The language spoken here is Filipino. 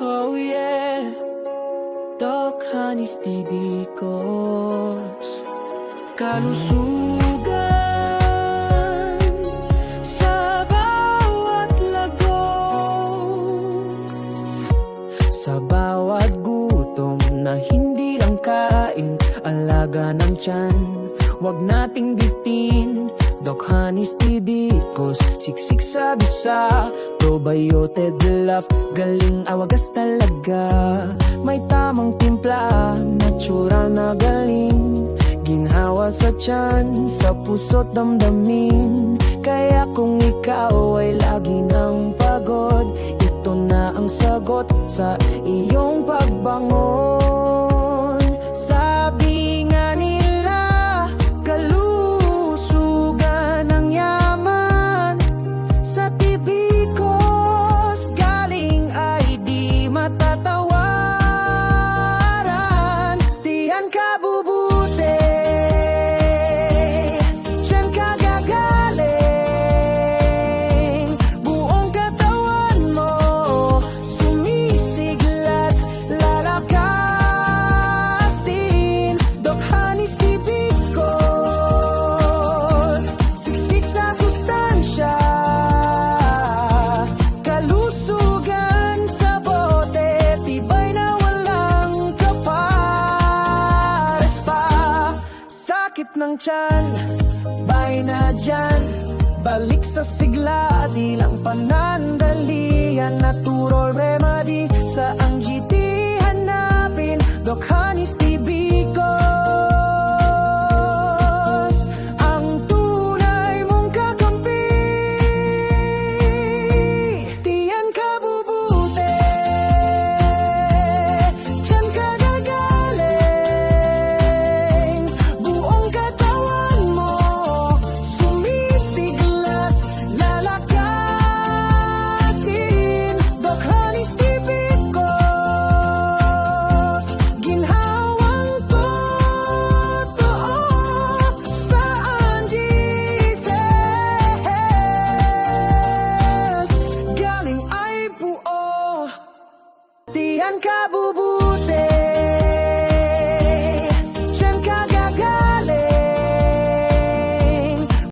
Oh yeah, Doc Hanis Tibicos. Kalusugan sa bawat lagok, sa bawat gutom na hindi lang kain, alaga ng tiyan, wag nating bitin. Doc Hanis Tibicos, siksik sa bisa, probiotic love, galing awagas talaga. May tamang timpla, natural na galing, ginhawa sa tiyan, sa puso't damdamin. Kaya kung ikaw ay lagi ng pagod, ito na ang sagot sa iyong pagbangon. Sabi nga nila, kalusugan ang yaman. Sa Tibicos galing ay di matatawaran. Tiyan ka bubuti, tiyan ka gagaling, buong katawan mo sumisiglat, lalakas din. Doc Hanis Tibicos, siksik sa sustansya, kalusugan sa bote, tibay na walang kapares pa. Sakit ng tiyan, bay na dyan, balik sa sigla, di lang panandalian. Natural remedy, saang GT hanapin? Doc Hanis Tibicos, ang tunay mong kakampi. Tiyan ka bubuti, tiyan ka gagaling, buong katawan mo sumisiglat, lalakas din. Doc Hanis Tibicos, ginhawang totoo, saan galing ay buo. Tiyan ka bubuti,